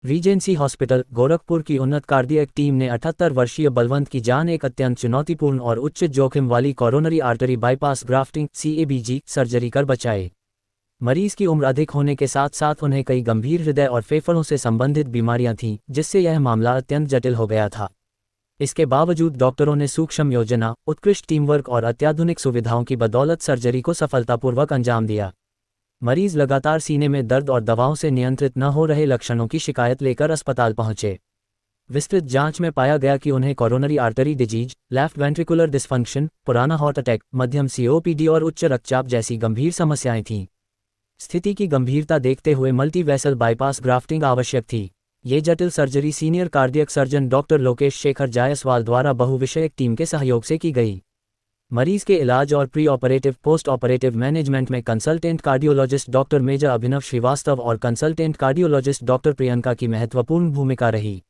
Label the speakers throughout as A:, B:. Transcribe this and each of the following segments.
A: Regency hospital Gorakhpur की उन्नत cardiac team ने 78 वर्षीय बलवंत की जान एक अत्यंत चुनौतीपूर्ण और उच्च जोखिम वाली coronary artery bypass grafting (CABG) surgery कर बचाए। मरीज की उम्र अधिक होने के साथ साथ उन्हें कई गंभीर हृदय और फेफड़ों से संबंधित बीमारियां थीं, जिससे यह मामला अत्यंत जटिल हो गया था। इसके बावजूद डॉक्टरों ने सूक्ष्म योजना, उत्कृष्ट टीमवर्क और अत्याधुनिक सुविधाओं की बदौलत सर्जरी को सफलतापूर्वक अंजाम दिया। मरीज लगातार सीने में दर्द और दवाओं से नियंत्रित न हो रहे लक्षणों की शिकायत लेकर अस्पताल पहुंचे। विस्तृत जांच में पाया गया कि उन्हें coronary artery disease, left ventricular dysfunction, पुराना हार्ट अटैक, मध्यम COPD और उच्च रक्तचाप जैसी गंभीर समस्याएं थीं। स्थिति की गंभीरता देखते हुए मल्टी वेसल बाईपास ग्राफ्टिंग आवश्यक थी। ये जटिल surgery senior cardiac surgeon doctor Lokesh Shekhar Jaiswal द्वारा बहुविषयक टीम के सहयोग से की गई। मरीज के इलाज और pre operative post operative management में कंसल्टेंट कार्डियोलॉजिस्ट डॉक्टर मेजर अभिनव श्रीवास्तव और कंसल्टेंट कार्डियोलॉजिस्ट डॉक्टर प्रियंका की महत्वपूर्ण भूमिका रही।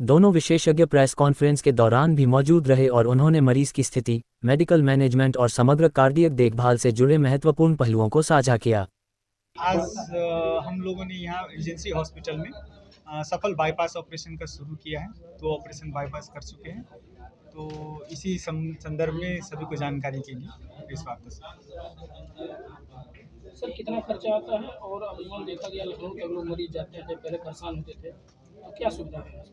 A: दोनों विशेषज्ञ प्रेस कॉन्फ्रेंस के दौरान भी मौजूद रहे और उन्होंने मरीज की स्थिति, मेडिकल मैनेजमेंट और समग्र कार्डियक देखभाल से जुड़े महत्वपूर्ण पहलुओं को साझा किया।
B: आज हम लोगों ने यहाँ रीजेंसी हॉस्पिटल में सफल बाईपास ऑपरेशन का शुरू किया है। 2 ऑपरेशन बाईपास कर चुके हैं, तो इसी संदर्भ में सभी को जानकारी के लिए इस बात से।
C: सर कितना खर्चा आता है और अमूमन देखा गया लखनऊ के लोग मरीज जाते हैं पहले परेशान होते थे, तो क्या सुविधा है?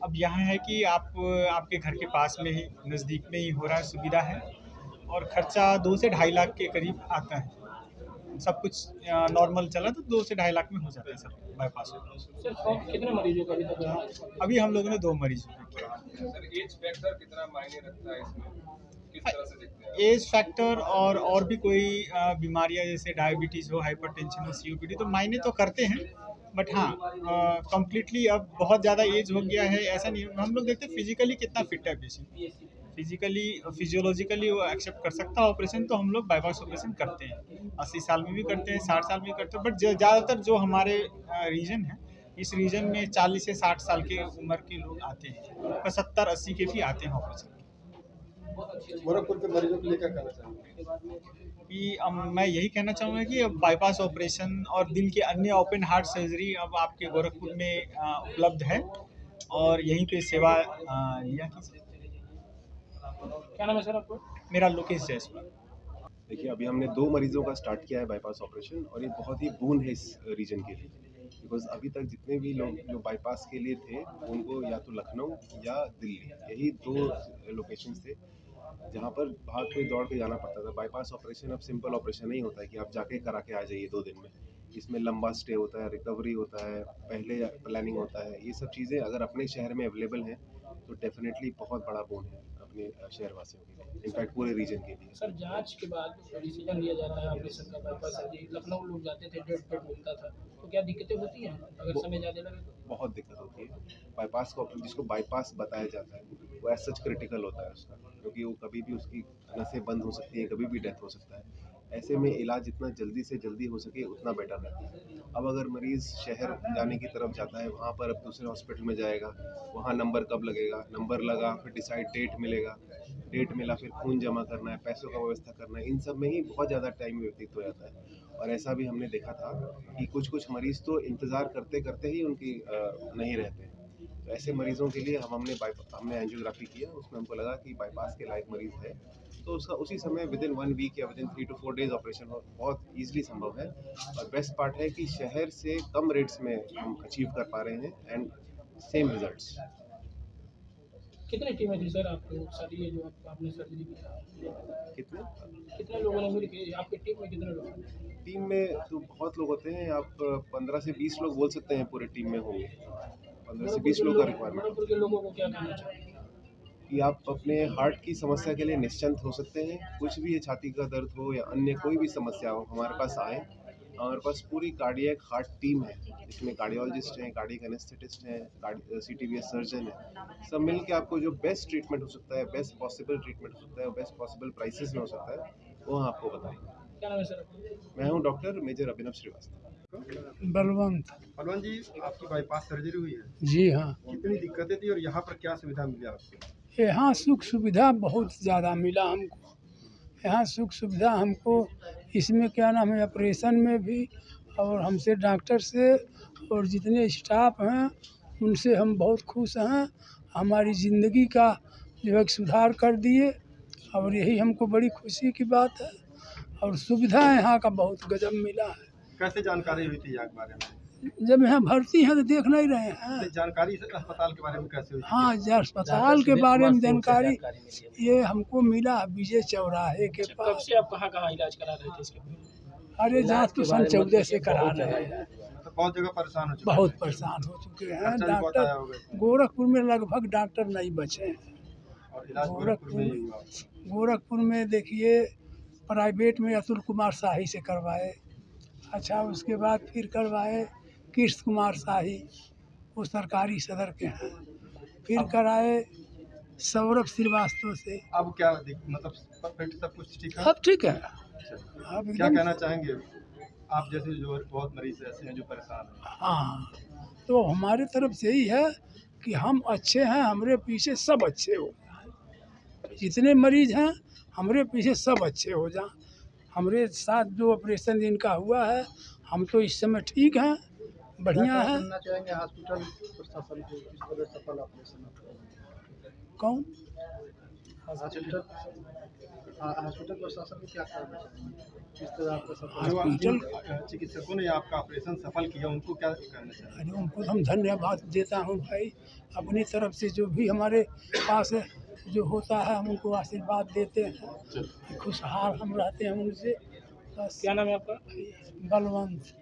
B: अब यहाँ है कि आपके घर के पास में ही नज़दीक में ही हो रहा है, सुविधा है और खर्चा 2 से 2.5 लाख के करीब आता है। सब कुछ नॉर्मल चला तो 2 से 2.5 लाख में हो जाता है सब बाईपास।
C: सर कितने मरीजों का अभी तक?
B: अभी हम लोगों ने 2 मरीजों का किया।
D: सर एज फैक्टर कितना मायने रखता है इसमें, किस तरह से देखते हैं?
B: एज फैक्टर और भी कोई बीमारियां जैसे डायबिटीज़ हो, हाइपरटेंशन हो, COPD तो मायने तो करते हैं, बट हाँ कम्प्लीटली अब बहुत ज़्यादा एज हो गया है ऐसा नहीं। हम लोग देखते हैं फिजिकली कितना फिट है पेशेंट, फिजिकली फिजियोलॉजिकली वो एक्सेप्ट कर सकता है ऑपरेशन, तो हम लोग बाईपास ऑपरेशन करते हैं। 80 साल में भी करते हैं, 60 साल में भी करते हैं, बट ज़्यादातर जो हमारे रीजन है, इस रीजन में 40 से 60 साल के उम्र के लोग आते हैं, 70-80 के भी आते हैं ऑपरेशन।
D: गोरखपुर के मरीजों के लिए क्या कहना चाहेंगे?
B: कि मैं यही कहना चाहूँगा कि अब बाईपास ऑपरेशन और दिल के अन्य ओपन हार्ट सर्जरी अब आपके गोरखपुर में उपलब्ध है और यहीं पे सेवा लिया कीजिए।
C: क्या नाम है सर आपको?
B: मेरा लोकेश जायसवाल।
E: देखिए, अभी हमने 2 मरीजों का स्टार्ट किया है बाईपास ऑपरेशन और ये बहुत ही बून है इस रीजन के लिए, बिकॉज अभी तक जितने भी लोग जो बाईपास के लिए थे उनको या तो लखनऊ या दिल्ली, यही 2 लोकेशंस थे जहाँ पर भाग के दौड़ के जाना पड़ता था। बाईपास ऑपरेशन अब सिंपल ऑपरेशन नहीं होता है कि आप जाके करा के आ जाइए 2 दिन में। इसमें लंबा स्टे होता है, रिकवरी होता है, पहले प्लानिंग होता है। ये सब चीज़ें अगर अपने शहर में अवेलेबल हैं तो डेफिनेटली बहुत बड़ा बोन है अपने शहरवासियों के लिए, इनफैक्ट पूरे रीजन के लिए।
C: सर जांच के बाद डिसीजन लिया जाता है ऑपरेशन का बाईपास सर्जरी, लखनऊ लोग जाते थे, डेट मिलता था, तो क्या दिक्कतें होती हैं अगर समय ज़्यादा लगे तो?
E: बहुत दिक्कत होती है। बाईपास को जिसको बाईपास बताया जाता है वो एज सच क्रिटिकल होता है उसका, क्योंकि वो कभी भी उसकी नसें बंद हो सकती हैं, कभी भी डेथ हो सकता है। ऐसे में इलाज जितना जल्दी से जल्दी हो सके उतना बेटर रहता है। अब अगर मरीज़ शहर जाने की तरफ जाता है, वहाँ पर अब दूसरे हॉस्पिटल में जाएगा, वहाँ नंबर कब लगेगा, नंबर लगा फिर डिसाइड डेट मिलेगा, डेट मिला फिर खून जमा करना है, पैसों का व्यवस्था करना है, इन सब में ही बहुत ज़्यादा टाइम व्यतीत हो जाता है। और ऐसा भी हमने देखा था कि कुछ मरीज़ तो इंतज़ार करते करते ही उनकी नहीं रहते। तो ऐसे मरीज़ों के लिए हमने एंजियोग्राफी किया, उसमें हमको लगा कि बाईपास के लायक मरीज़ है, तो उसका उसी समय विदिन 1 वीक या विदिन 3 to 4 डेज ऑपरेशन बहुत ईजिली संभव है। और बेस्ट पार्ट है कि शहर से कम रेट्स में हम अचीव कर पा रहे हैं एंड सेम रिजल्ट्स।
C: कितनी टीमें थी सर आपको सारी ये जो आपने सर्जरी की? कितने लोगों ने मिलकर आपकी टीम में कितने लोग?
E: टीम में तो बहुत लोग होते हैं, आप 15 से 20 लोग बोल सकते हैं पूरे टीम में होंगे। 15 से 20 लोग का रिक्वायरमेंट।
C: गोरखपुर के लोगों को क्या कहना चाहिए?
E: कि आप अपने हार्ट की समस्या के लिए निश्चिंत हो सकते हैं। कुछ भी छाती का दर्द हो या अन्य कोई भी समस्या हो, हमारे पास आएँ। हमारे पास पूरी कार्डियक हार्ट टीम है, इसमें कार्डियोलॉजिस्ट हैं, कार्डियक एनेस्थेटिस्ट हैं, CTVS सर्जन है। सब मिल के आपको जो बेस्ट ट्रीटमेंट हो सकता है, बेस्ट पॉसिबल ट्रीटमेंट हो सकता है और बेस्ट पॉसिबल प्राइसेस में हो सकता है, वो हम आपको बताएंगे।
C: क्या नाम है सर?
E: मैं हूँ डॉक्टर मेजर अभिनव श्रीवास्तव।
F: बलवंत
D: जी, आपकी बाईपास सर्जरी हुई है?
F: जी हाँ,
D: कितनी दिक्कतें थी और यहाँ पर क्या सुविधा मिली आपको?
F: यहाँ सुख सुविधा बहुत ज़्यादा मिला हमको। यहाँ सुख सुविधा हमको इसमें क्या नाम है, ऑपरेशन में भी और हमसे डॉक्टर से और जितने स्टाफ हैं उनसे हम बहुत खुश हैं। हमारी ज़िंदगी का जो है सुधार कर दिए और यही हमको बड़ी खुशी की बात है। और सुविधा यहाँ का बहुत गजब मिला है।
G: कैसे जानकारी हुई थी यहाँ के बारे में?
F: जब यहाँ भर्ती हैं तो देख नहीं रहे हैं।
G: जानकारी अस्पताल के बारे में कैसे हुई?
F: हाँ, अस्पताल के बारे में जानकारी ये हमको मिला विजय चौराहे के
C: कब
F: पास।
C: से आप कहाँ इलाज करा रहे थे इसके?
F: अरे जांच तो सन 14 से करा रहे हैं।
G: तो बहुत जगह परेशान हो चुके
F: बहुत परेशान हो चुके हैं।
G: खर्चा भी बहुत आया होगा।
F: डॉक्टर गोरखपुर में लगभग डॉक्टर नहीं बचे हैं।
G: और इलाज गोरखपुर में ही हुआ।
F: गोरखपुर में देखिए प्राइवेट में अतुल कुमार शाही से करवाए। अच्छा, उसके बाद फिर करवाए कृष्ण कुमार शाही, वो सरकारी सदर के हैं। फिर कराए सौरभ श्रीवास्तव से।
G: अब क्या मतलब परफेक्ट सब कुछ ठीक है?
F: अब ठीक है। अब
G: क्या
F: एकदम
G: कहना चाहेंगे आप जैसे जो बहुत मरीज ऐसे हैं जो परेशान हैं?
F: हाँ, तो हमारे तरफ से ही है कि हम अच्छे हैं, हमारे पीछे सब अच्छे हो जाएं। जितने मरीज हैं हमारे पीछे सब अच्छे हो जाएं। हमारे साथ जो ऑपरेशन जिनका हुआ है हम तो इस समय ठीक हैं, बढ़िया है।
G: चाहेंगे हॉस्पिटल प्रशासन को इस तरह सफल ऑपरेशन
F: कौन
G: हॉस्पिटल प्रशासन को क्या कहना चाहेंगे? इस तरह आपका
F: हॉस्पिटल
G: चिकित्सकों ने आपका ऑपरेशन सफल किया, उनको क्या कहना चाहेंगे?
F: अरे उनको हम धन्यवाद देता हूँ भाई। अपनी तरफ से जो भी हमारे पास जो होता है हम उनको आशीर्वाद देते हैं। खुशहाल हम रहते हैं उनसे। बस।
C: क्या नाम है आपका?
F: बलवंत।